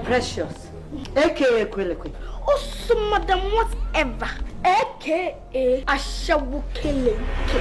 Precious. AKA Kwelekwe. Also, madam, whatever. AKA Asamoah Keleke.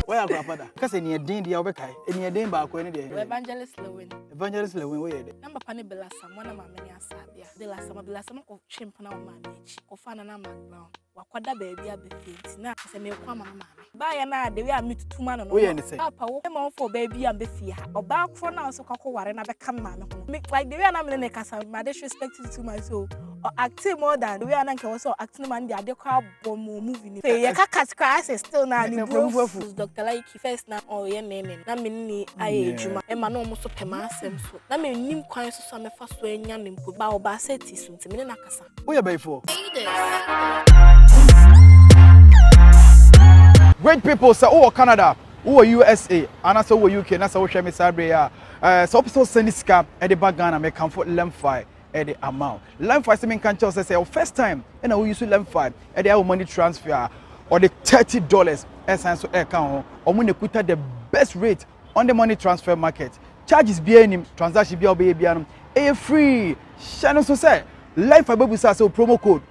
Where are Grandfather? Because any day the Obekai, any day back when they Evangelist Lewin. Evangelist Lewin, where they Number Pani Belasam, one of my many Sabia. Belasam of Chimpana manage, of Fanana Mcbrown. Wakwada baby, I be fit. Now, I say, me come, mamma. By an hour, they will meet 2 man on we anything. Papa, I'm for baby and be fear. Or back for now, so Coco, and I become man. Make like the way I'm in the casa, my disrespect to my soul. Or acting more than the way I can also acting man, the other crowd bomb moving. Say, your caca's crash is still now. Dr. Like first now, oh, yeah, name. Na me I juma. Emma no almost up my so. Na me nim kwan so me first way nyan nimpo ba oba seti so ntimi na kasa. Who you for? Great people, so who are Canada, who are USA, and also who are UK, and also who me Sabria. So episode send this scam at the background and make comfort lemfi at the amount. Lemfi se me can tell say first time and we use lemfi at the money transfer or the $30 essence account or when they put the best rate on the money transfer market. Charges be any transaction be free. Channel so say lemfi baby say promo code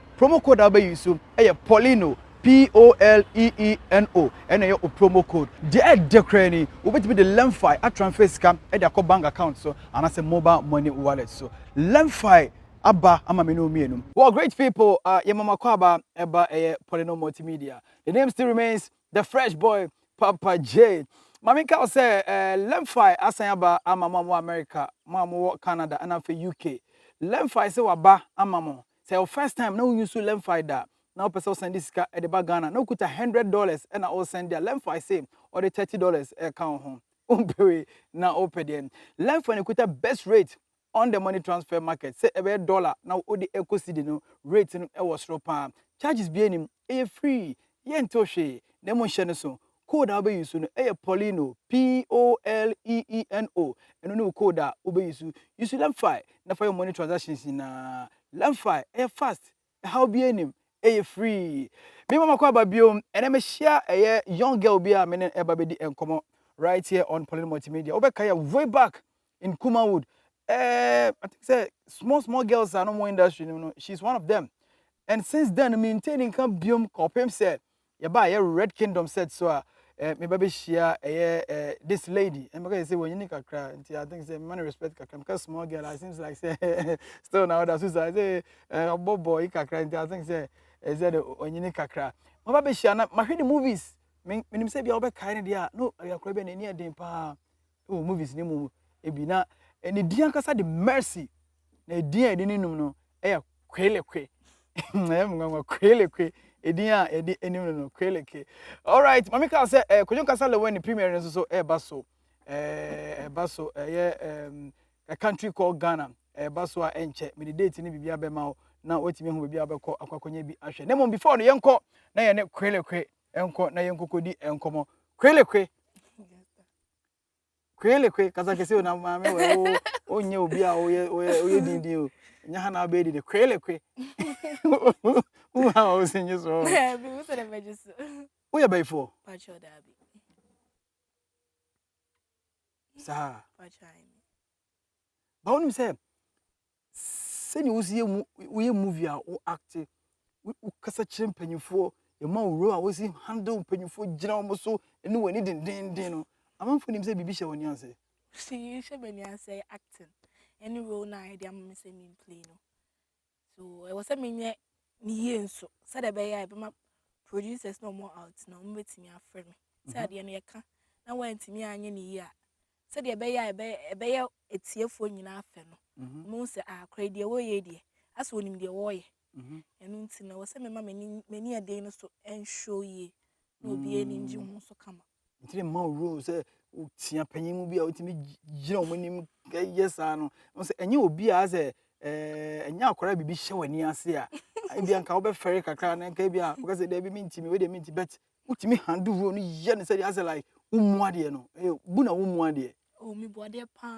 that be use Poleeno Poleeno and your promo code. The cranny will be the lemfi at transfer scam at their bank account so and as a mobile money wallet so lemfi Abba amamino mienum. Well, great people, Yamama Kwaba eba Poleeno Multimedia. The name still remains the fresh boy Papa J. Mamika say lemfi asayaba amamo America, mamo Canada and for UK. Lemfi say waba amamo. Say first time no use lemfi that. Now person send this at the bagana. No kuta $100 and I all send their lemfi same or the $30 account home. Umpewe na open lemfi and kuta best rate on the money transfer market. Say every dollar now all the eco city no rate no was ropa. Charges be him free. Yen toshe demon so code abe use no Poleeno Poleeno and no code that ube use lemfi na for your money transactions in lemfi fast how be him free. Me mama kwa biom and me share a young girl be a menen eba be di enkomo right here on Poleeno Multimedia. Obekaya way back in Kumawood. I think say small girls are no more industry, you know. She's one of them. And since then, maintaining come biom kopem said, ya buy a Red Kingdom said so me baby share this lady. And because say when you need a cry, I think say money respect kakra because small girl I seems like say still now that's who say boy kakra I think say is that when you need kakra. My baby share na my the movies. Me say be obe kind dia no ya kra be na ni den pa. Oh movies ni mu ebi na and the dian kasa the mercy na dian edi ninum no Kwelekwe Kwelekwe edian edi enim no Kwelekwe. All right mami ka say kojon kasa le when premier so baso baso a country called Ghana baso a enche me the date ni bibia be ma na wetimi hu bibia be ko akwakonya bi ahwe na mom before no yenko na ye ne Kwelekwe enko na yenko kodi enkomo Kwelekwe kasa kese na mama we onye obi a oye dindi o nya ha na be di Kwelekwe who how sing you so Be we say the majors. Who you buy for Pacho Dabi. sa Pachine. ba wonu say ni usie we movie a o act we kasa kire mpanyifo e ma ro a we si handle mpanyifo gina o so eni wani den no amanfo nim say bibi hye woni anse See, you should be say acting. Any role now, I am missing me play no. So I was a minute ni so. Said the bay I be my producers no more out now. Met me a friend. Said the any can. Now went to me any year. Said the bay I be it's your phone in our no. Most are crazy away dear. As when him the way. And until I was a many a day no so and show ye. No be any engine so come. Ntire ma rules utia panyimu bia utimi gina omonim yes ano say enye obi a say enya akora bibi hye wani ase a bia nka obe fere kakra na nka bia because dey bi mintimi we dey minti bet utimi handle rule no ye ne say as like umuade no bu na umuade oh me boade pa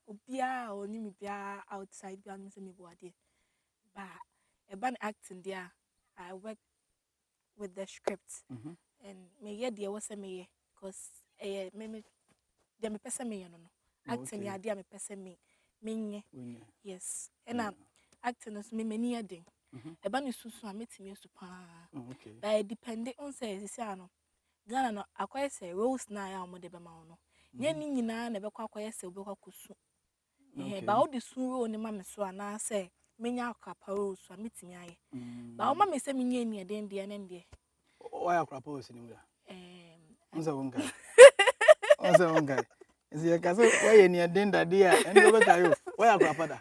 obia oni me bia outside bia me say me boade ba e ban acting there I work with the script and me ye there was me cause me person me no acting ya there me person me menye yes and acting as me many a day eba ne susu a metimi asu pa but depending on say no Ghana no akwai say roles na ya mo de be ma no nye ni nyina na be kwa akwai say obekwa kusu ba all the sun role ni ma me so ana say menya akwapa roles a metimi aye ba o ma me say menye ni eden de na de why akwapa roles ni mu da onza wonga isi ya kaso why ni eden da dia eni obeka yo why akwapa da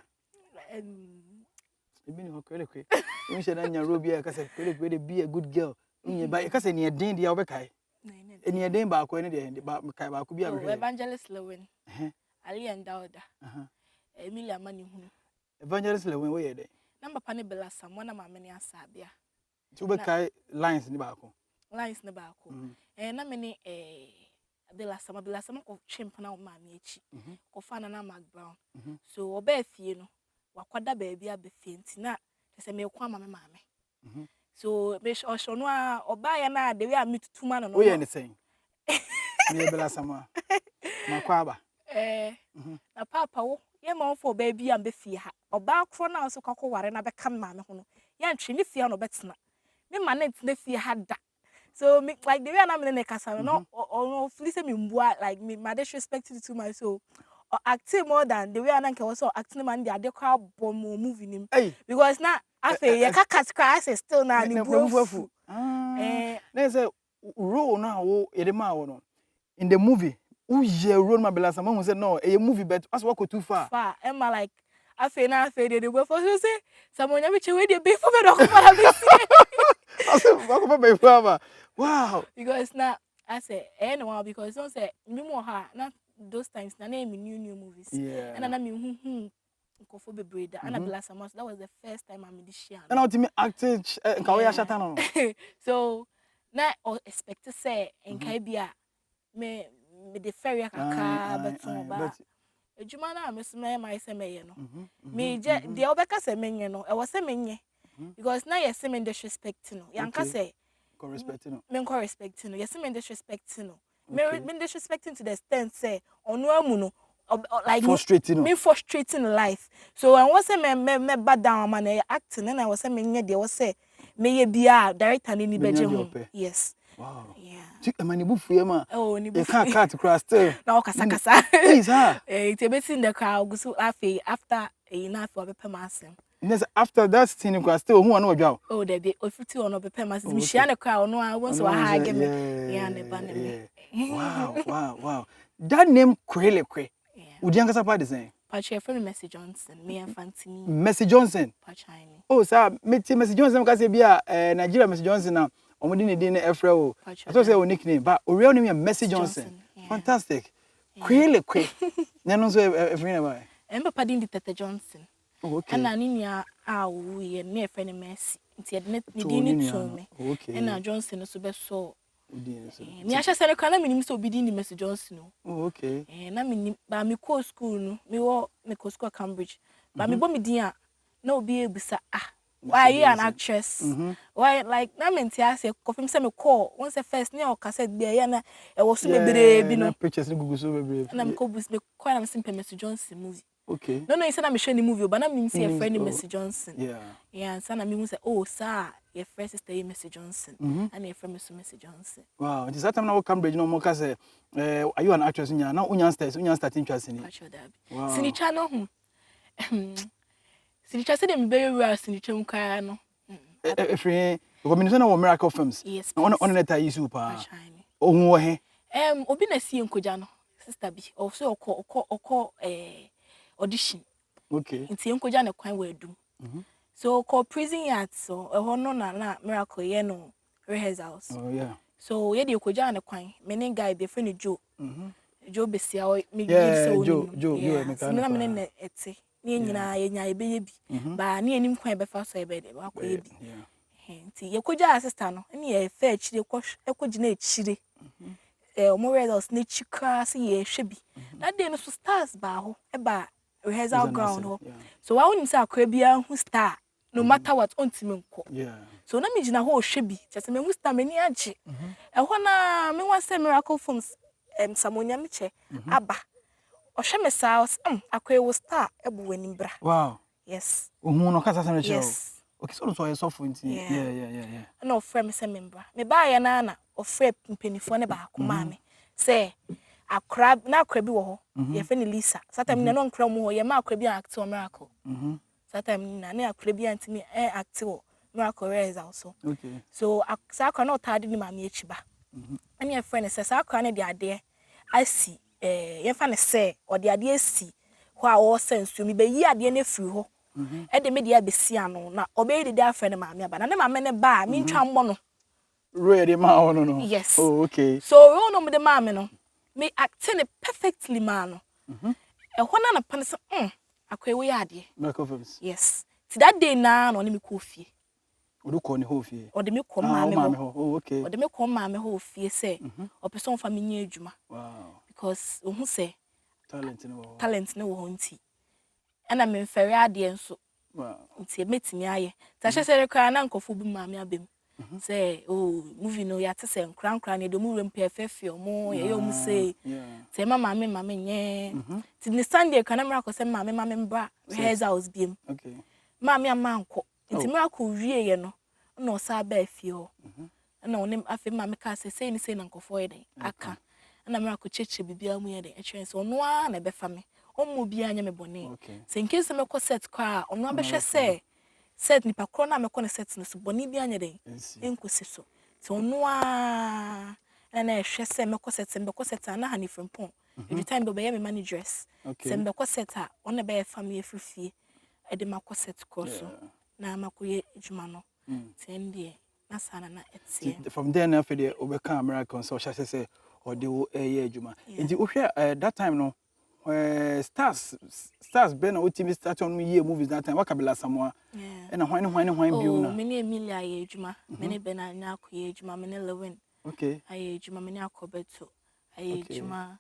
ebi ni Kwelekwe you should anya robi ya kase Kwelekwe de be a good girl unye ba kase ni eden dia obeka eni eden ba ko eni de ba kai ba ko bi a Evangelist Lewin Ali and Dauda Emilia Mani hunu Evangelist Lewin we dey number pa ne bela Asamoah na ma me ne asabia tu be kai lines ni ba ko na me ne bela Asamoah ko chimpana o ma me echi ko fa na Mcbrown so oba afie no wakwada ba bia be fie ntina se me kwa ma me maame so me osho no a oba ya na de we a mitutuma no we ye say me bela Asamoah makwaba na papa wo ye ma fo ba bia be fie ha oba kro na so kwakọ ware na be kam maame ho no ya ntwe ne fie no betena me ma na ntena fie ha da so me like the way na me ne kasa no no feel say me mbua like me my disrespect to my so or acting more than the way I can also acting man the adekwa bomb movie nim because now afa ye kaka cry say still na ni buafu na say role na wo edema wo no in the movie who ye role ma bela Asamoah say no a movie but as what go too far am I like afa na afa de go for so say someone ya meche we dey be for me do ko para be see I say what go be for wow because now I say anyone because don't say me more ha na those times na name new movies and na me nkofo bebreda and bela Asamoah that was the first time I made this share and ultimate acting nka we ashata no so na expect to say nka bia me the ferry kaka beton ba ejuma na me so my say me no me je the obeka say menye no e wo say menye because na yes me disrespect no yanka say correspecting me correspecting no yes me disrespecting no me disrespecting to the extent say onu amu no like me frustrating life so I was say me bad down man acting and I was say menye de was say me ye bia director ni beje ho yes wow yeah mani bufu ma oh ni bufu you can't cross still na kasa please ha it be in the crowd go so after enough for be masem yes after that scene cross still who no dwa oh there be ofuti ono be masem me shia na crowd no I want so ha give me yeah ne ba ne wow that name Kwelekwe udi ankasa pa de sen Pache from Messi Johnson me and Fantini Messi Johnson Pachani oh sir Messi Johnson ka say bia Nigeria Messi Johnson na omudi ne din na efra o I thought say o nickname but o real name Messi Johnson fantastic Kwelekwe na no so efra na ba papa din di Tete Johnson okay and ania wo ye na efra ne Messi nti ne din ni to me and Johnson so be so me asha sele kana minim so obidi ni Messi Johnson oh okay na minim ba me ko school no me ko school Cambridge ba me bo me din a na obi ebusa why you an actress why like na menti ase confirm say me call once first na o cassette be ya na e wo so bebre bi no pictures ni gugu so bebre na me ko bus me call na me simple Messi Johnson movie okay no you say na me share ni movie but na me see a friend Messi Johnson yeah so na me say oh sir your first sister Messi Johnson and your friend Messi Johnson wow it is that time na Cambridge no mo ka say are you an actress nya na unya starting class ni wow sinicha no hu sinicha say dem very well sinicha mukaya no efre community na wo Miracle Films on that yi super ohun wo he obi na sie nkoja no sister bi also okọ audition okay nti nkoja na kwan wa adum so call prison yard so ho no na Miracle ye no rehearsals oh yeah so ye de okoja na kwan me ne guy be friend Joe Joe besia me Joe me na ete ni nyina ye nya ebe ye bi ba ni enim kwan be fa so ebe de wa kwa ye bi nti ye koja assistant no ni ye fa achire ekogina achire omo rehearsals na chika se ye hwe bi that day no so stars ba ho e ba rehearsal ground ho so wa woni say akwa bia hu star no matter what ontime nko so na me gina ho hwe bi chese me hu star me ni age e ho na me wan say Miracle Films samonya me che aba Oshame sauce, akwe will start ebu wenim bra. Wow. Yes. No kasa sam Yes. Okay, so you soft yeah. No friend me say membra. Me ba ya na na ofre mpenifo ne ba ko ma me. Say akra na akra bi wo ho. Ye fe ni Lisa. Satam na no nkra mu ho ye ma akra bi act o miracle. Satam na na akra bi antimi act o miracle rise also. Okay. So akra na otade ni ma me echiba. And your friend says akra na de ade asi ye fa ne say o de ade asi ho a wo sense mi be yi ade na firi ho. De me dia besi ano na obey the friend ma me aba na ma me ne ba me ntwa mbo no ready ma no. Yes. Oh, okay. So we no me the ma me no me acting it perfectly ma no e ho na pan se akwa we ade yes ti that day na no me ko fie odu ko ne ho fie o de me ko ma me ho. Oh, okay. O de me ko ma me ho fie say o person fa me nya adwuma. Wow. Because who say talent no wo nti ana me mfere ade enso. Wow. Nti metimi aye ta hwese rekwa na nkofo bu ma me abem say movie no ya te say nkran ne do mu rem perfefe omo ye yo mu say say mama me nye ti ni Sunday kana mra ko say mama mbra rehearsals biem. Okay. Mama amanko nti mra ko wie ye no na o sa ba afie ho na onim afi mama ka say ni say na nkofo ye den aka na mra ko cheche bibia mu ye den etwen so no a na be fa me omo bia anya me bone se in case me ko set kwa ono abehwe se set nipa kro na me ko ne set no so bone bia anya den enkosi so se ono a na ehwe se me ko set na ha ni frimpon every time be me managers se me ko set a ono be family frifie e de mako set ko so na mako ye adwuma no tende na sana na etie from there na for the obeka American so say or the ye adwuma nti wo hwe that time no stars been o team start on year movies that time wakabela Asamoah and hwan biu na me ne Emilia ye adwuma me ne Bena nya akoye adwuma me ne Lewin okay aye adwuma me ne Akobeto aye adwuma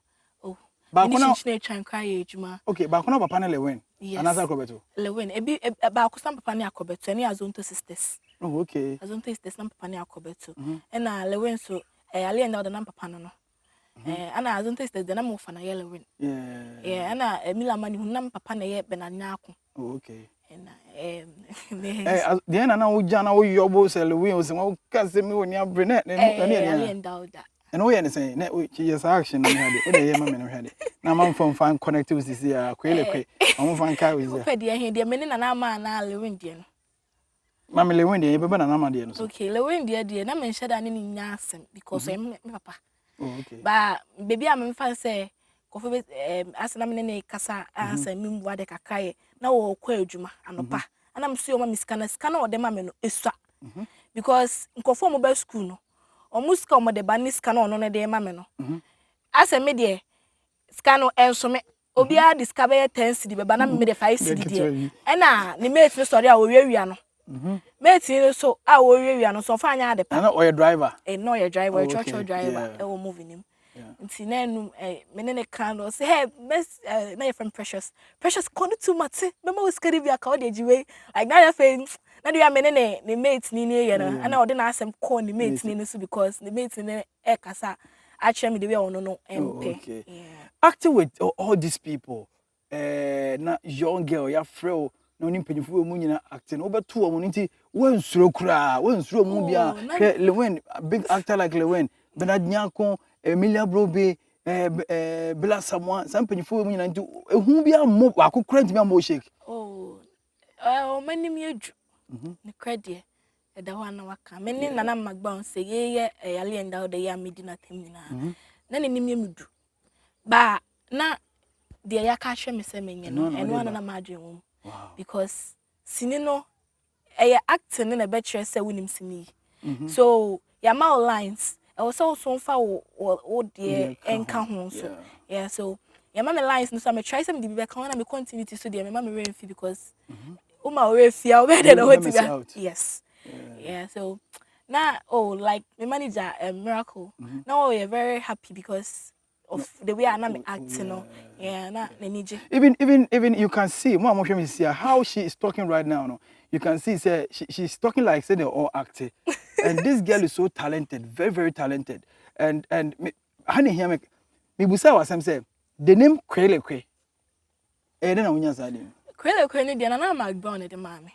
ba ko na chine twan kwa aye adwuma okay ba ko na papa ne Lewin another Akobeto Lewin ebi ba ko sam papa ne Akobeto ne Azonto sisters oh okay Azonto sisters na papa ne Akobeto na Lewin so ale na oda papa no ana Azonto sisters de na mo fa na Lewin ana Emilia mani hunam papa na ye Bena nya ako oh okay and the na wo jana wo yobo se Lewin o se wo ka se mi woni abrene ale endowda and we are saying na yes action na hade o de ye ma me no hade na ma mfom fan connect with this ya Kwelekwe am fan kai with there pedi he de me na na ma na Lewin de no ma me Lewin de ye be na ma de no so okay Lewin de na me nheda ne nya asem because me papa oh okay ba baby am fan say kofo be asena me ne kasa ansa me mbu ade kakaye na wo kwa adwuma anopa ana mso yo ma miska na ode ma me no esua because nkofo mo ba school no omuska mo de ba ni ska na ono ne de ma me no asa me de ska no enso me obi a discover 10 cedi be ba na me de 5 cedi de na ni mate no sorry a wo wiawia no mate no so a wo wiawia no so fa anya ade pa na o ye driver no ye driver church driver e wo moving him nti na enu me ne kan no say hey na your friend precious come to mate me ma was carry bia ka o de jiwe like na your friend na do ya me ne mate ni ye no ana o de na asem call ni mate ni so because the mate ni e kasa actually me the way ono no okay acting with all these people na young girl ya freo na oni mpanyifo mu nyina acting obeto o mu nti wansuro kura wansuro mu bia Lewin big actor like Lewin Bena Nyako Emilia Brobe Bela Asamoah some mpanyifo mu nyina nti ehu bia mo akokora ntimi am shake mani mi edu ne credit da ho na waka meni nana Mcbrown say ye ale enda o de ya medina temina na ne nim yemudu ba na de ya ka hwe me se menye no eno na ma adwen because sini no acting na be chere say wonim sini so ya ma lines I was also fa o de enka ho so yeah so ya ma me lines no so me try some the be ka na me continuity so de me ma me refi because uma refi a we de what yes yeah so now like my manager Miracle now we are very happy because of the way I'm acting yeah na nenije even you can see mama me see how she is talking right now no you can see say she's talking like say they're all acting and this girl is so talented very talented and honey hear me busa wasam say the name Kwelekwe. Eh, then I won't say name. Kwelekwe ni dia na Mcbrown de mama.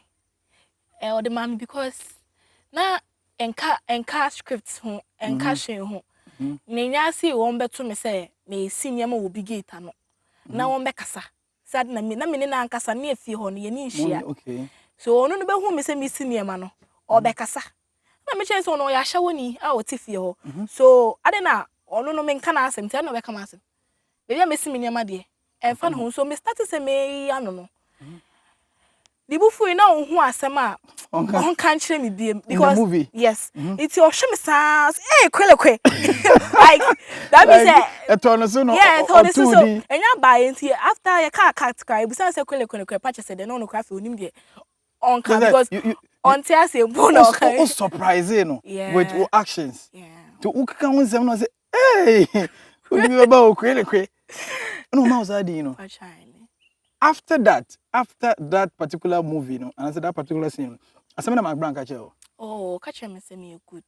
Or the mama because na enka scripts ho enka hwen ho. Na nya see won beto me say me senior ma obi gate no. Na won be kasa. Sad na me na ankasa na afie ho no ye ni nhia. Okay. So ono no be hu me say me senior ma no. Obe kasa. Na me chance ono ya hya woni a o tifie ho. So ade na ono no me nka na asem tie na be kama asem. Be me simi niam ade. E fa no so me start say me ano no. The bufu na hu asem a on kan kire me biem because yes it's your shame sans Kwelekwe like that means e turn so no yeah turn so enya buy enti after your car cry bu say Kwelekwe patch say no cry for onim de on can because on tia say bu no okay surprising no with your actions to ukaka won sem no say hey we be about Kwelekwe no ma was adi no after that particular movie, and I said that particular scene, Asamoah Mcbrown catch you. Oh, catch me say me good.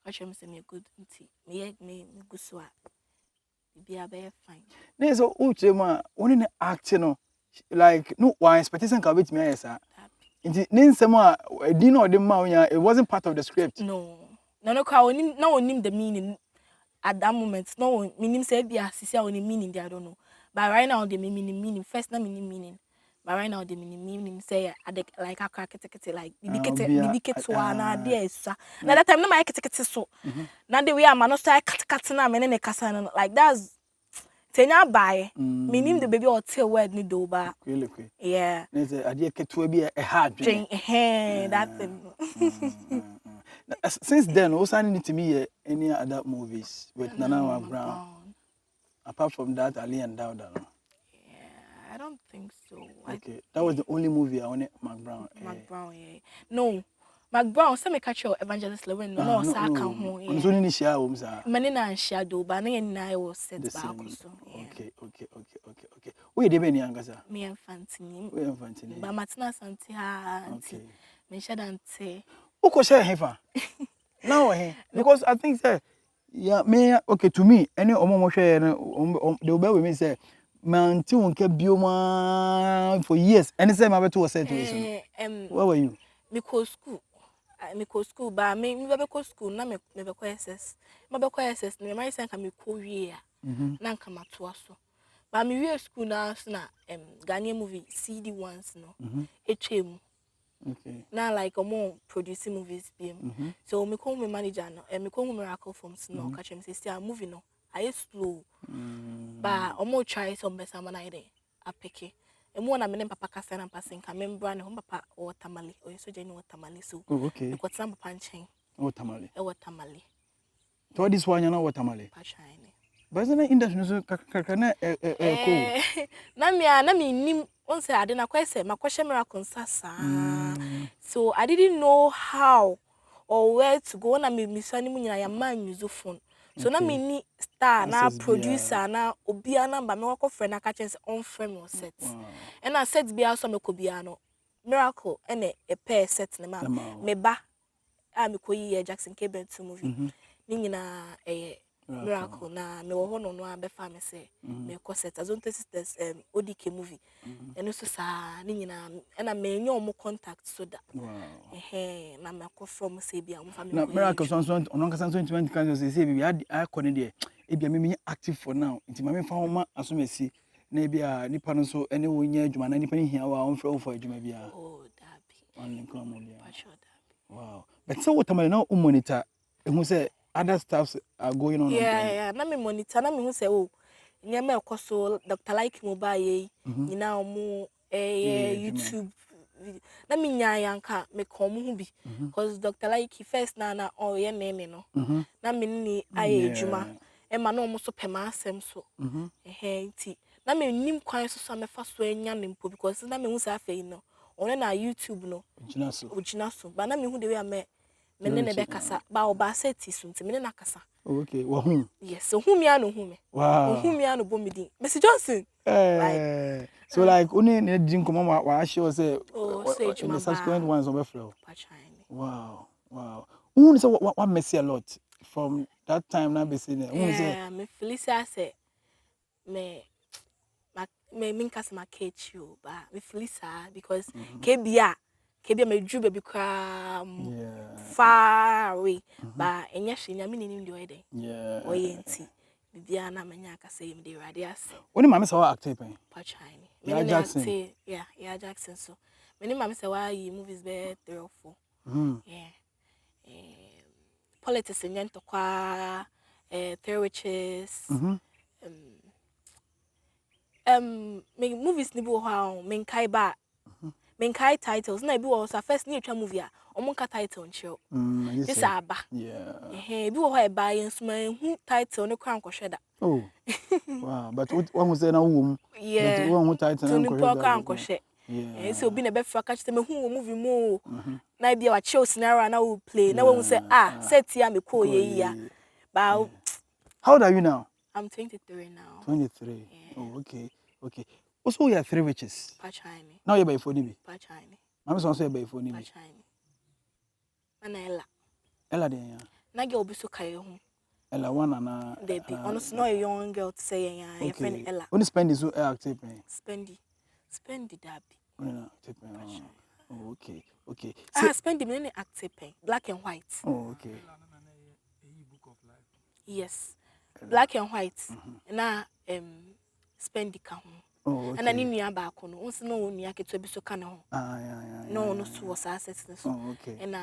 Catch me say me good. Me good so. Be a very fine. Ne so uchema only acting like no one expectation can wait me sir. Nti ne nsem a di no de ma onya it wasn't part of the script. No kwa onim the meaning at that moment. No meaning say be asisi a onim meaning there I don't know. But right now the meaning first na meaning but right now the meaning say like akakete like bibikete wa na there so na that time na my kete so na the way am no start kat na me ne kasa no like that's tenya buy meaning the baby or tell word ni do ba yeah na say ade ketewa bi e hard that thing since then also need to me any other movies with Nana Mcbrown. Apart from that, Ali and Dowda. Yeah, I don't think so. Okay, that was the only movie I wanted Mcbrown. Mcbrown, yeah. No, Mcbrown. Some catch your Evangelist Lewin. No, sa kan ho. On so ni share home sa. Mani na share do, but na na was set back so. Okay. Where dey be ni angasa? Me enfantini. We enfantini. Ba matina santi ha. Okay. Me share dante. Uko share hefa. Now because I think say yeah, me okay to me. Any omo share they will be with me say man ti won ke bioma for years. Any say my beto was said to me. Where were you? Me go school ba me be go school na me be ko SS. Me be ko SS me my say ka me ko wie a. Na nka matoa so. Ba me wie school na so na Ghanaian movie CD ones no. Etwem. Okay. Now like producing movies BM. So me call my manager no me call Miracle Films no catch him say a movie no I slow. But try some best man I dey apeke. E mo na me ne papa kasa na passing ka membra ne ho papa o tamale o so je ni o tamale so. Okay. E kwatsa papa nchen. O tamale. E o tamale. To this one na o tamale. Pa shine. But na industry so kakana cool. Na me nim on say ade na kwese makwahye Miracle sasa. So I didn't know how or where to go na me misani mu nyina ya man use phone. So na me ni star na producer na obia number me wako friend na ka chance on frame or set. And I set bia so me ko bia no. Miracle ene a pair set na ma. Me ba me ko yi Jackson K2 movie. Ni nyina Miracle na me wo no no abefa me say me ko set azonte sisters ODK movie eno so sa ni nyina na me enyo mo contact so da na me ko from say bia mo family na Miracle so on kasa 2020 kan say bia I connect there e bia me active for now nti ma me fa homa asomasi na bia nipa no so ene wo nya adwuma na nipa ni hia wa on frɛ for adwuma bia dabi on link am bia wow but so so what am na monitor who say other stuffs are going on. Yeah. Na me monitor na me hu say oh nyama ekoso Dr. Like mobile yi na omo YouTube na me nya yanka me kom hu bi because Dr. Like first na oh ye nene no na me ni aye adwuma e ma na omo so pema asem so nti na me nim kwan so me fa so anya nempo because na me hu say afei no one na YouTube no ojina so ba na me hu de we am me ne be kasa ba oba seti so nti me na kasa okay wo hu yes so hu mi anu hu me wow hu mi anu bo me din Mr. Johnson like so like only ne din komo wa show say in the subsequent ones on flow wow who say what messy a lot from that time na be saying who say me Felicia say me minkas ma catch you but me Felisa because KBA me drew baby far away but enya hwenya me nim de oyede oyenti bibia na manya ka say me de rade ase woni mama say wa active pen pa chine me Jackson yeah Jackson so me nim mama say why movies be 3 or 4 yeah politics nyento kwa Three Witches me movies ni bi wo ha me kai ba me kai titles na bi wo so first ni etwa movie a omo ka title nchiro this aba bi wo ha ba yen so ma hu title ne kwan kohwe da oh wow but what hu say na wo yeah wo hu title na kohwe yeah so obi na be fra ka chite me hu wo movie mo na bi wa chill scenario na wo play na wo say set ya me ko ye ya ba how old are you now? I'm 23 now. 23. Yeah. Oh, okay. Okay. Also, you have 3 witches. Pachine. Now you're by phone. Pachine. I'm also by phone. Pachine. Manela. Ella, dear. Nagi obiso kayo. Ella, one and Debbie. Honestly, no young girl to say, yeah, friend Ella. Only spend is so active. Spendy, Dabby. Oh, okay. Okay. Spendy, many active, black and white. Oh, okay. Yes. Black and white. Na spend the count. Oh, okay. And then in your back on once no near to be so can yeah. No was assets. Oh, okay. And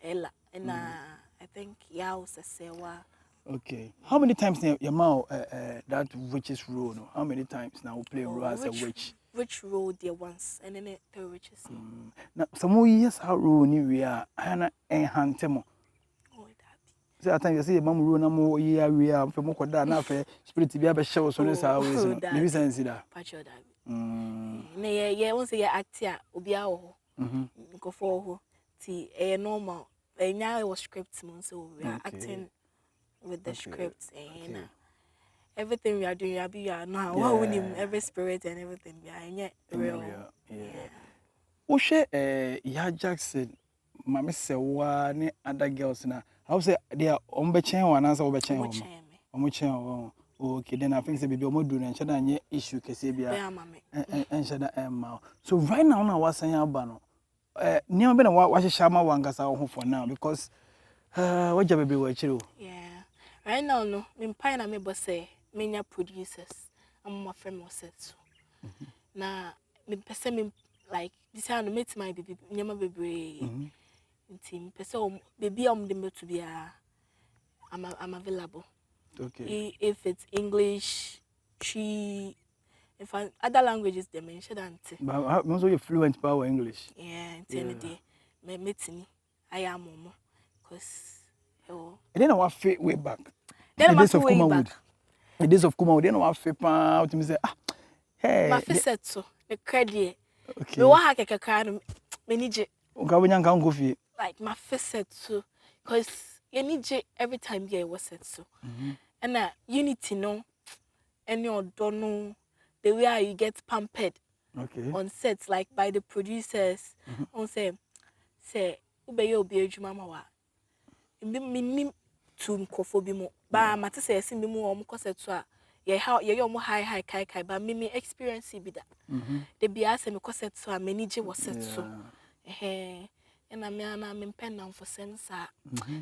Ella and I think was a sewa. Okay. How many times now your mouth that witch's role? No? How many times now we play role as a witch? Which role there once and then 3 witches. Now some more years how role ni we are ana enhantemo. Say at times you see mama rule na mo ye area fe mo koda na fe spirit bi abehye wo so ne sa we so ni sense da pacho da na ye won say ye act a obi a wo go for ho ti normal nya was script mo so we are acting with the script and everything we are doing we are now what we need every spirit and everything we are real yeah wo hwe ya Jackson mama se wa ne other girls na how say they are ombechen one answer obechen one omochen okay then I think say baby omodu na nche na nye issue kese bia enche na emma so right now na wasan aba no niam be na wa hihya ma wangasa ho for now because waja baby wa chiro yeah right now no me pai na me bo say menya producers am my friend was set na me pese me like this hand meet my baby nyama baby team person baby the to be I'm available. Okay. If it's English, she if other languages they mention that. But most of you fluent power English. Yeah, day. Me meeting I am mom cause and then I was fit way back. Then I was way back. The days of Kuma, then I was fit pa to me say hey. My face set so the credit. Okay. Me wa ha keke kan me nije. Oga wonya nka go fi. Like my face set so cause you need every time you was set so. And you need to know and you don't know the way you get pampered on sets like by the producers on say ube yo be adwuma ma wa minim to nkofo bi mo ba mate say ese bi mo o set so a ye yo mo high kai ba me experience bi da the bia say me set so a manage was set so and I'm pen down for sense.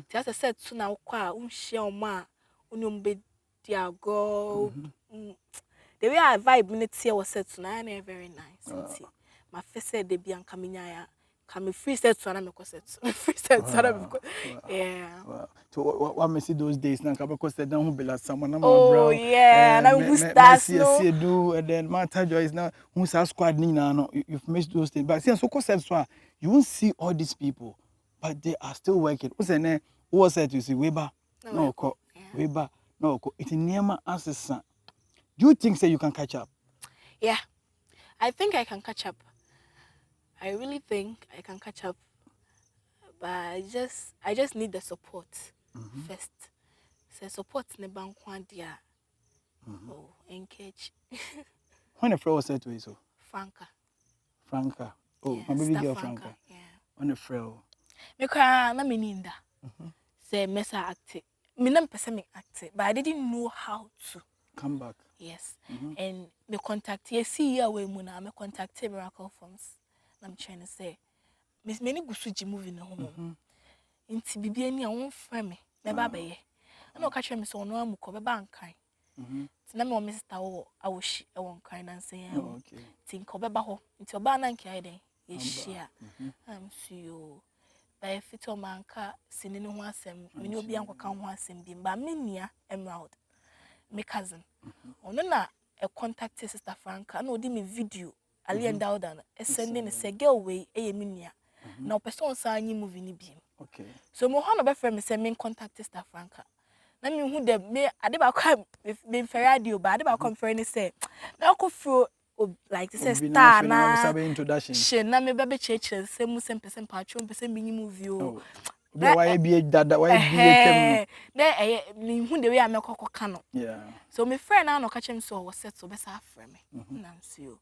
Just a set to now qua share ma be dear go. The way I vibe minutes here was set to nine very nice. My face said they be coming come free set to an set. Free set yeah. So what me see those days now because they don't be like someone oh yeah, and I wish that's no do and then my joy is now who's our squad no you've missed those things but since so concept so you won't see all these people but they are still working what's the name what said you see Weber no Weber no it's near my answer. Do you think say you can catch up? Yeah, I think I can catch up. I really think I can catch up, but I just need the support first. So support in the bank one dia. Oh, engage. When a friend said to you so? Franca. Oh, yeah, my baby girl Franca. Yeah. On a friend. Me cry na me ninda. Say mesa act. Me na pese me act, but I didn't know how to come back. Yes. And me contact ye see ya we mu na me contact Miracle Films. I'm trying to say Miss Many Gusuji movie no home. Inti bibi ani a won fra me ba ba ye. Na o ka kire me so no amuko be ba nkan. Ti na me o Mr. wo awoshi e won kan na nsen ya. Okay. Ti nko be ba ho. Nti oba na nkai den ye shia. Am suyo. Ba fito manka sinini ho asem. Me ni obi ankoka ho asem bi ba me nia Emerald. My cousin. Ono na e contact sister Franca na odi me video Ali and Dauda e sending say girl way e me nia. Na person sa anyi movie ni bi. Okay. So mo ho no be friend me say me contact sister Franca. Na me hu de me ade ba kwa me radio ba ade ba come friend ni say na ko fro like this star na introduction. She na me be church say mu sem person patron person bi ni movie o. Be why be dada why be kem. Na me hu de we amekoko ka no. Yeah. So my friend now no catch him so was set so be sa friend me. Na see you.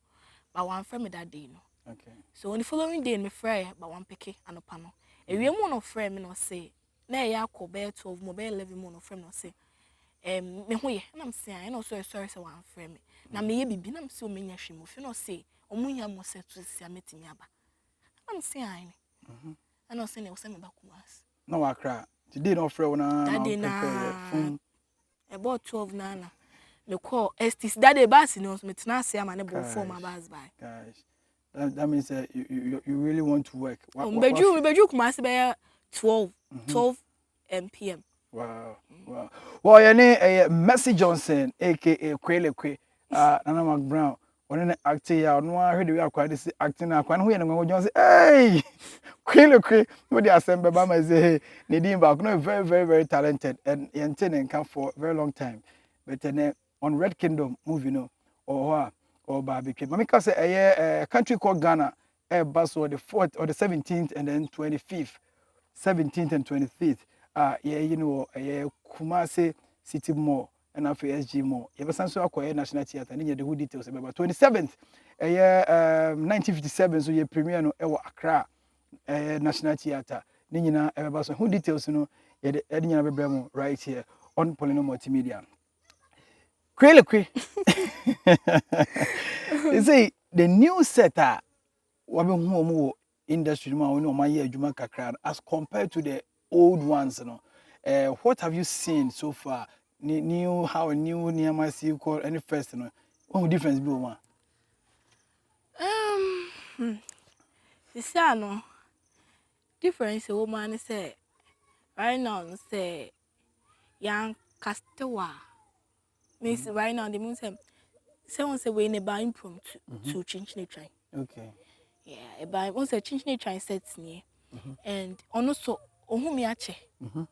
But one friend me that day no. Okay. So on the following day me friend but one picky anopa no. Ewie mo no friend me no say na ya ko be 12 mo be 11 mo no friend no say me ho ye na me say I no so sorry say one friend me. Na me ye bibi na me say o me nya hwemo fi no say omunya mo set to see ametimi aba. Na me say ai ni. And no say ne wo say me ba kumas. No akra. Today no friend na That day na about 12 nana. Me call estis that day bus no me tena say am na bo form abas by. Guys. That means you really want to work. Me beju kuma se be 12 PM. Wow. Well, your name Mercy Johnson aka Kwelekwe. Nana Mcbrown. One acting ya no heard we are quite this acting na kwan ho ye no Johnson. Hey! Kwelekwe no dey assemble ba ma say hey, Nadine back no very very very talented and yente and come for a very long time. But on Red Kingdom movie no or barbecue. Mamika say a country called Ghana bus or the 4th or the 17th and then 25th. 17th and 25th. You know, Kumasi City Mall and after SG Mall. You have so acquire National Theatre and the who details about 27th. 1957 so you premiere no Accra National Theatre. Nina about so who details no Edina right here on Poleeno Multimedia. Kwelekwe. They say the new setter wabe industry ma woni o ma ye adwuma kakra as compared to the old ones no. What have you seen so far? New how new near see call any first no. What difference be one? This no difference woman say right now say young castewa means right now the moon say someone say we in a impromptu to change nature. Okay. Yeah, but once a change nature sets near and also ohumi ache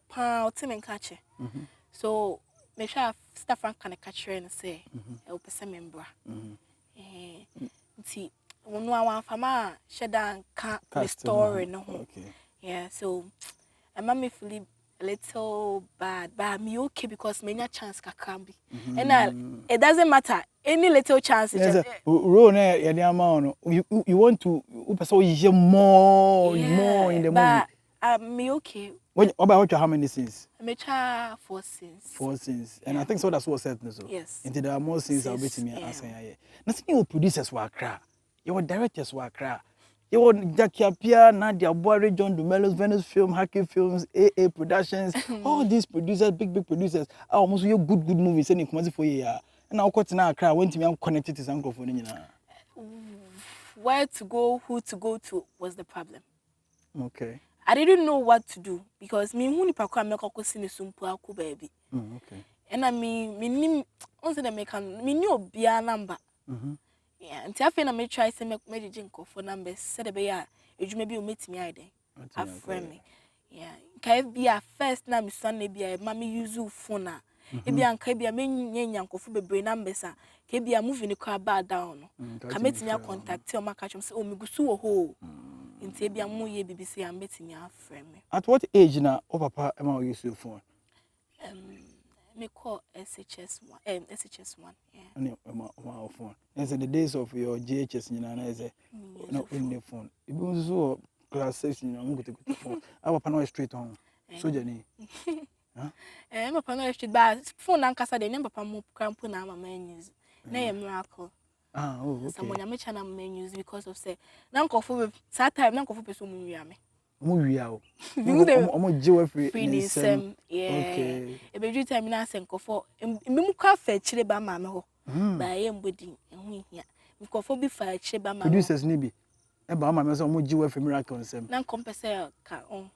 pa otimen kache. So make sure staff can catch and say el person member. See one one fama shedan can story no. Okay. Yeah, so I made feel a little bad, but me okay because many chance can be. And it doesn't matter any little chance. Yes, you want to hear more in the movie. But me okay. What how many scenes? I made 4 scenes. 4 scenes, and I think so that's what said so. Yes. And there are more scenes I'll be to me asking. Nothing you producers were cry. Your directors were cry. Your Jackie Apia, Nadia Boire, John Dumelos, Venus Film, Hacky Films, AA Productions, all these producers, big producers, are almost your good movies. And you for you. And I'll cut now cry. Went to me connected to some phone. Where to go, who to go to was the problem. Okay. I didn't know what to do because me huni pakwa meko kusini sumpu aku baby. Okay. And I mean once the make me knew be a number. Yeah, and I feel I may try to make jinko for numbers. Said be ya, you maybe meet me ide. A friend me. Yeah, can be a first name son be a mammy use phone. It be an be a main yanko for be numbers. Can be a moving the car bar down. Can meet me a contact tell my catch him say, oh, me go so a hole. In Tabia Moye BBC, I'm meeting your friend. At what age now, oh papa, am I use your phone? Me call SHS1. SHS1. Yeah. My phone. As in the days of your GHS, you know, as a not in the phone. It was so class 6, you know, I'm going to go to phone. Our panel straight home. So, Jenny. I'm a panel street, but phone and Casa, the number of crampon, my man use. Na miracle. Okay. Someone I'm channel menus because of say na nkofo that time na nkofo person mu wia me. Mu wia o. Omo jiwa free in sem. Yeah. Okay. E be time na say nkofo me ka fa chire ba ma me ho. Ba ye mbodi ehu hia. Nkofo bi fa chire ba ma. Producers ni bi. E ba ma me say omo jiwa free miracle nsem. Na compare ka on.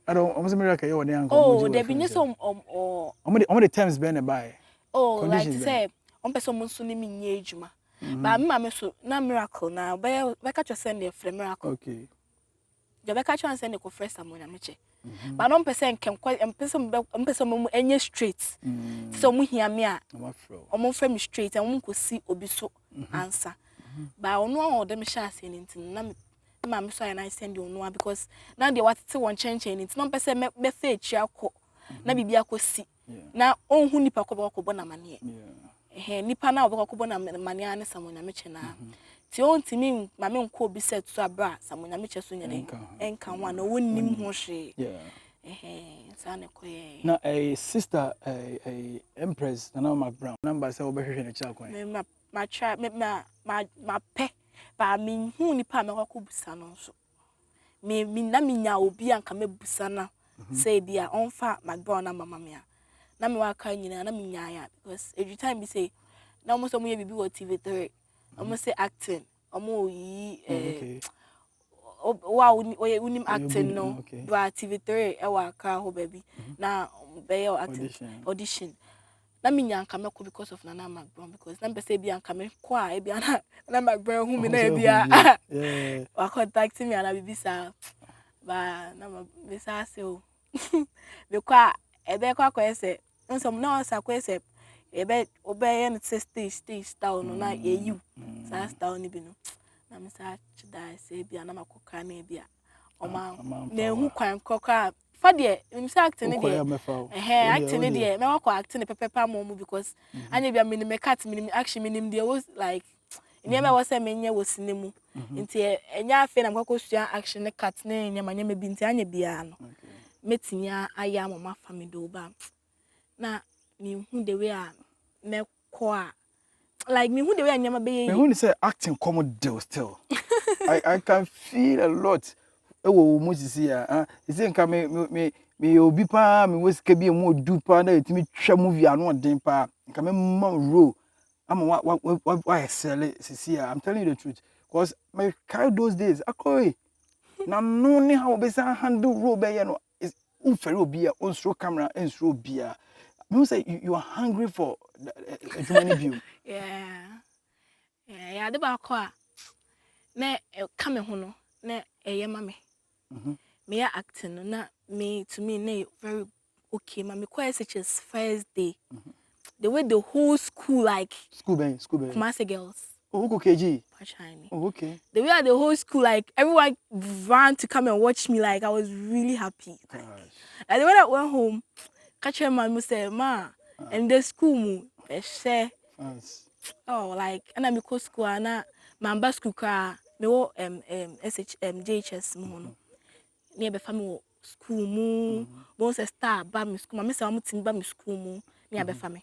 I don't omo say miracle ye won yan ko. Oh, there be some omo the terms be na buy. Oh, like to say on person mo so ni mi nya ejuma. Ba me ma me so na miracle na be catch send the free miracle. Okay. The be catch send the ko first Asamoah meche. Ba no person kem person mo enye straight. So mo hia me a omo frame straight and mo ko si obi so answer. Ba ono a odem sha ase ni ntin na ma me so I send you no because now they what te won change ni ntin no person be fa echi akọ na bibia ko si. Na onhu nipa ko ba ko bona mane. Nipa na obako ko bona mane ane Asamoah meche na. Ti on timi ma me nko obi set so abra Asamoah meche so nyane enka ho na wonnim ho hwe. Sa ne koye. Na a sister a empress na Mcbrown number say obehwehwe ne cha kwan. Me ma try ma pe ba me hu nipa me ko busa no so. Me na me nya obi anka me busa na say bia onfa Mcbrown na mama me a. Na me waka nyina na me nya because every time be say na almost omo ye bibi wo TV3 almost say acting omo yi wow unim acting no but TV3 e waka ho baby na be your acting audition na me nya nka meko because of Nana Mcbrown because na be say bia nka me ko a bia na Mcbrown hu me na bia wa contact me na bibi sa ba na me sa se o be kwa ebe kwa kwese nso na osa kwese ebe obeye no stage style no na you sa style ni bi no na me sa chida se bia na makoka na bia oma na hu kwan koka fa de me sa acting ni de acting ni de me wako acting ni pepepa mo because anya bia me ni me cut me ni action me ni there was like ni me was say me nya was sinemu nti enya afi na mkoko sua action ni cut na nya manya me bi nti anya bia no metinya aya mama family do ba na me hu the way a me ko a like me hu the way anyama be me hu ni say acting come deal still I can feel a lot e wo mo sisi a ise nka me obi pa me wesika bi mo du pa na etimi twa movie anu odin pa nka me ma ro ama wa excel sisi a I'm telling you the truth because my kind those days akoi na no ni how be say handle role be ye no is unfair obi a on throw camera and throw bia. You say you are hungry for a human being. Yeah, the ba ko a na ka me ho no na eye ma me. Me ya acting no na me to me na very okay ma me quite such as first day. The way the whole school like school bang Kumasi girls. Oh, KG. Oh, okay. The way the whole school like everyone ran to come and watch me like I was really happy. And when I went home catch my mom say ma and the school mu share oh like and I me go school na my school car me wo JHS mu no ne be family school mu bon say star ba me school ma me say am team ba me school mu ne be family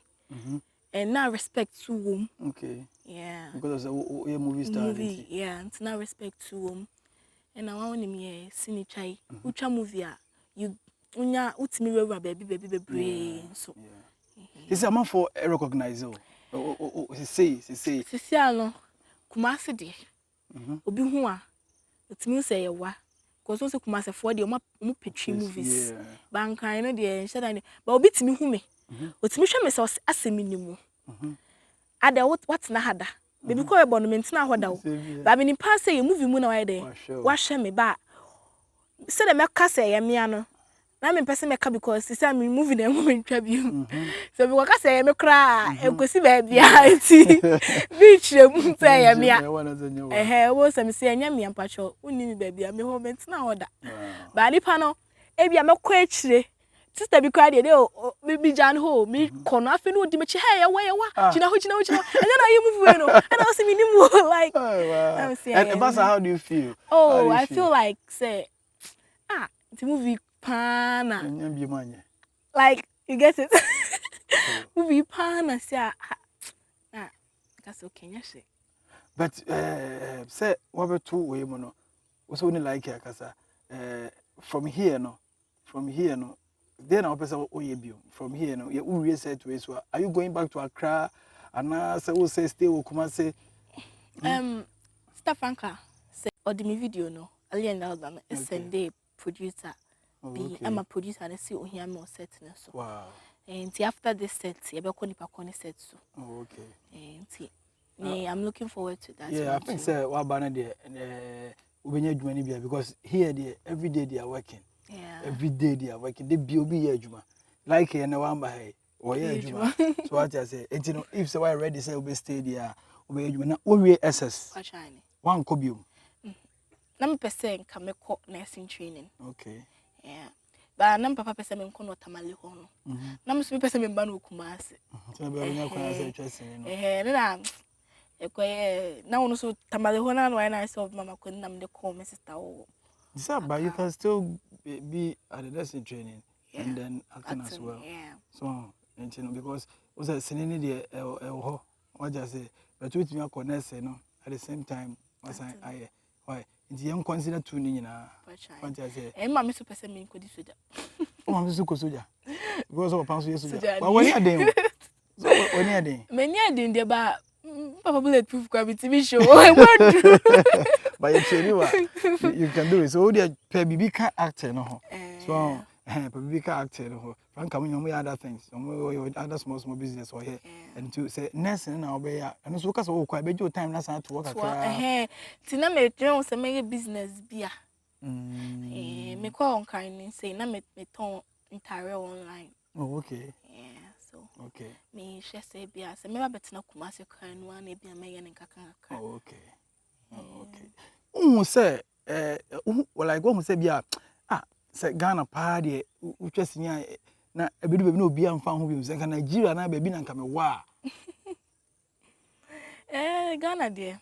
and now respect to wom okay yeah because of a movie star yeah and now respect to wom and I want me sini chai utwa movie a you unya utimi wewa baby so is a man for recognize say no Kumasi de obi hu a utimi say yewa because so Kumasi for de mo petri movies bankan no de nshada but obi timi hu me utimi hwe me say asemi ni mu ada what na hada baby ko ebo no mentina hoda wo ba me ni pa say ye movie mu na why de wa hwe me ba say de me ka say ye me ano na me person make because see say me movie na moment twa bi so me waka say me kra enkosi ba bia enti beach le mu say ya me wo say me say anya me ampacho uni me ba bia me moment na order ba nipa no e bia me kwa chire sister bi kwa de bi jan ho me kono afi no di me che hey wa china ho and then I movie no and I see me nimu like and Basa, how do you feel? I feel like say the movie pana like you get it movie pana say cast okay, yes. But say what two way mono. Was only like kasa. From here no. Then I'll pass you from here no. You will say to us. Are you going back to Accra? And say we say stay we come say. Stefanka say or the video no. Alien album is Sunday producer. I'm a producer and I see on here more set so. Wow. And after this set, you be koni set so. Oh, okay. And I'm looking forward to that. Yeah, I think say what banner there ubenya adwuma ni bia because here there every day they are working. Yeah. Every day they are working. They be obi here adwuma. Like here na one by or here adwuma. So what I say, you know, if so I ready say we stay there, obi adwuma na we SS. One kobium. Na me pese nka me ko nursing training. Okay. Yeah. But na papa pese me nko no tamale ho no. Na me so pese me ba no Kumasi. So be nya kwa say trust no. Na ekoye na wono so tamale ho na no I saw mama ko na me de call me sister wo. But you can still be at the nursing training and then acting as well. Yeah. So, you know, because was a sinini the what just say, but with me a nurse, no, at the same time, was I why it's young consider tuning what I say. And mammy super send me could soldier. Oh, I'm super soldier. Because of pounds yesterday. But when you're doing, so when you're doing, many are doing the bar. Papa bulletproof TV show. But you can do it. So they baby can actor no. So baby can actor no. Frank coming on other things. Some other small business or here. And to say nursing now be and so cause quite be your time last to work at. Tina me dream say make business bia. Me call on kind say na me ton entire online. Oh okay. Okay. Me share say bia say me ba betina Kumasi kan no na bia me ye nkaka. Okay. Okay. Say like what say bia say Ghana pa de utwesinya na ebedu bebi na obi amfa ho bi say ka Nigeria na bebi na nka me wa. Ghana de.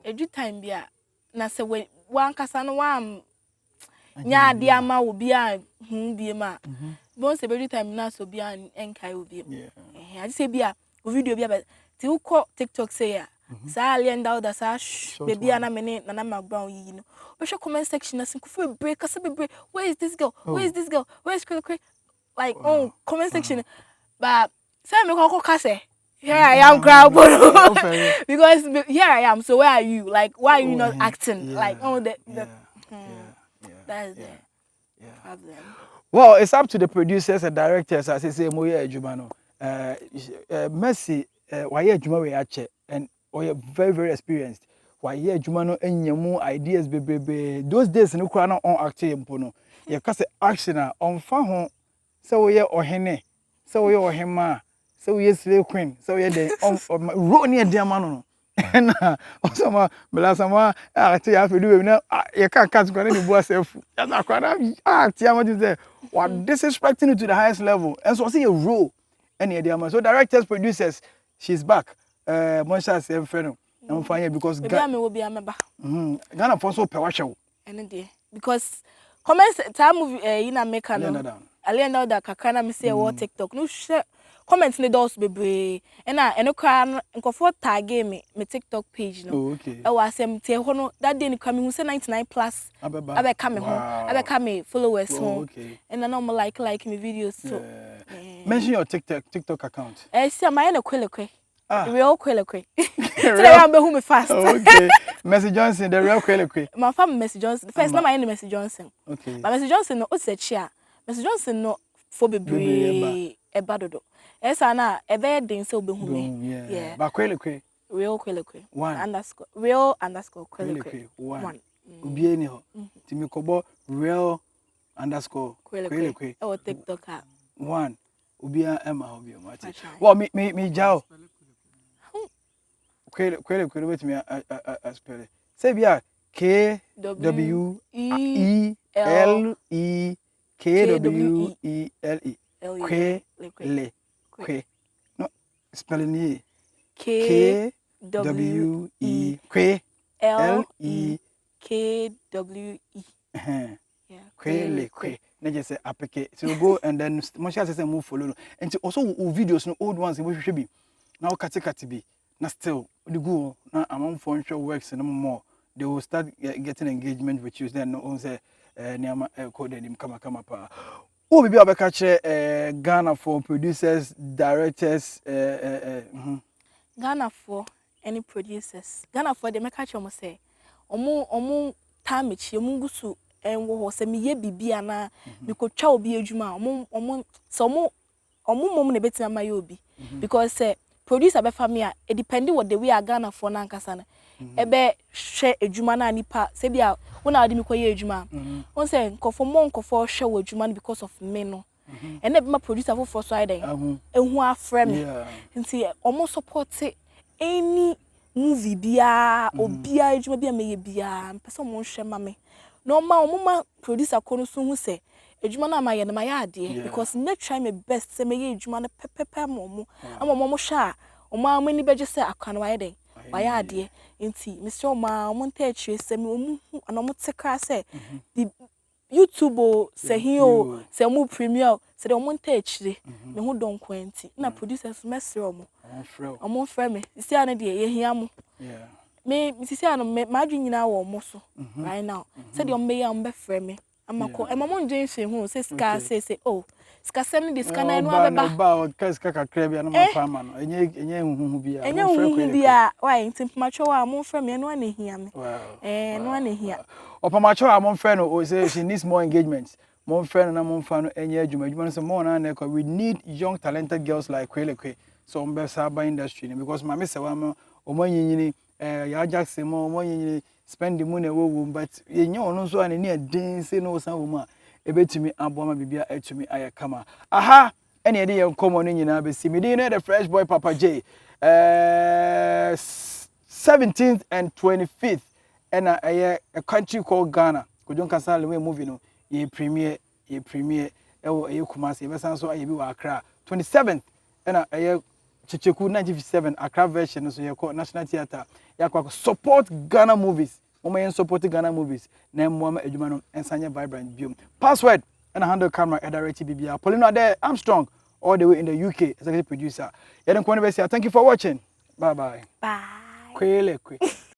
Edu time bia na say we wan kasa no wa nya de ama obi a hu bi ma. Bon se every time na so bia enkai obi. I say bia video bia but ti uko TikTok say ya. Sa alien da sa baby na me na Mcbrown yi no. But your comment section na sinkufu break kasa be where is this girl? Where is this girl? Where is Kwelekwe? Like comment section. But say me ko kase. Here I am crowd because here I am. So where are you? Like why are you not acting? Like that's the problem. Well, it's up to the producers and directors as I say moye adwuma no. Mercy why adwuma we ache and we are very very experienced. Why adwuma no enyamu ideas bebebe. Those days no kura na on acting mpo no. Ye ka say action a on fa ho say we ohene, say we ohema, say we slave queen, say we the ro ne diama no. And Asamoah Asamoah act ya fe do na ye kan cat ko na ni bo self ya na kwa na act ya what you say what disrespecting it to the highest level and so see a role any idea so directors producers she's back Monsha say friend no fine because Ghana will be ameba Ghana for so pe wa hwe any day because comments time movie in America no alien da kakana me say what TikTok no share comments ne dos bebre na eno kwa nkofo tag me TikTok page no okay e wa asem tie ho no that day ni kwa me hu say 99 plus abeka me ho abeka me followers ho and na no like me videos so mention your TikTok account see my na Kwelekwe real Kwelekwe today am be hu me fast okay Messi Johnson the real Kwelekwe my fam Messi Johnson first na my name Messi Johnson okay but Messi Johnson no o se chia Messi Johnson no for bebre ebadodo esa na ebe den se obehu me yeah ba Kwelekwe real Kwelekwe _Kwelekwe 1 obi eni ho timi kobo real _Kwelekwe o TikTok 1 obi ema obi o mati well me jao Kwelekwe no betimi a spell say bia K W E L E K W E L E Kwelekwe no spelling here K W E L E K W E Kwelekwe na just say apeke so go and then Monsha say move follow and also videos no old ones we hwe bi na o kate bi na still the go na among phone show works no more they will start getting engagement with you then no say niama code him kama pa who be abeka kire Ghana for producers directors Ghana for any producers Ghana for the make kire mo say omo time echi omo gusu enwo ho se meye bibia na me ko twa obi adwuma omo so omo na beti amaye obi because producer be family it depend what the way Ghana for na nkasa na ebe hwe adwuma na nipa se bia wona ade me koye adwuma won say nkofo hwe wo adwuma because of me no and e be ma producer for so iden ehu afre me nti omo support any movie bia obia adwuma bia meye bia mpese omo hwe ma me no ma omo ma producer kono so hu se adwuma na maye na maye ade because me try my best se meye adwuma na pepepe momo ama momo hwa omo amani beje se akano waye den waye ade nti mr oma omo nta achire se me omo hu ana omo tekra se YouTube se hio se omo premier se de omo nta achire me hu don kwenti na producers mesre omo frɛ me sisi ana de ye hia mo me sisi ana ma adwi nyina wo omo so right now se de omo be ya omo be frɛ me amako emamo njense hu se ska se oh ska sem ni ska na enu abeba ba ka ska kakra bia no ma pa ma no enye huhu bia enye huhu bia why ntimpmacho wa mo frɛ me enu ana hia me enu ana hia opamacho a mo frɛ no o say she needs more engagement mo frɛ no na mo fa no enye adwuma no say mo na na we need young talented girls like Kwelekwe so on be cyber industry because mama say wa mo omanyinyini ya Jackson mo omanyinyini spend the money wo but yenye ono so ani ne den say no san wo mu a ebetumi aboama bibia etumi ayakama aha ene ede ye komo no nyina be si medi no the fresh boy Papa J 17th and 25th and a country called Ghana kojon kasale we movie no ye premiere ewo Kumasi be san so aye bi wa Accra 27th and a Chicheku 1957 Accra version so ye call National Theatre ya kwa support Ghana movies Women support Ghana movies. Name Mama Ejumano and Sanya Vibrant Bium. Password and a handle camera at Directy BBR. Poleeno there, Armstrong, all the way in the UK, executive producer. Thank you for watching. Bye bye. Bye. Kwelekwe.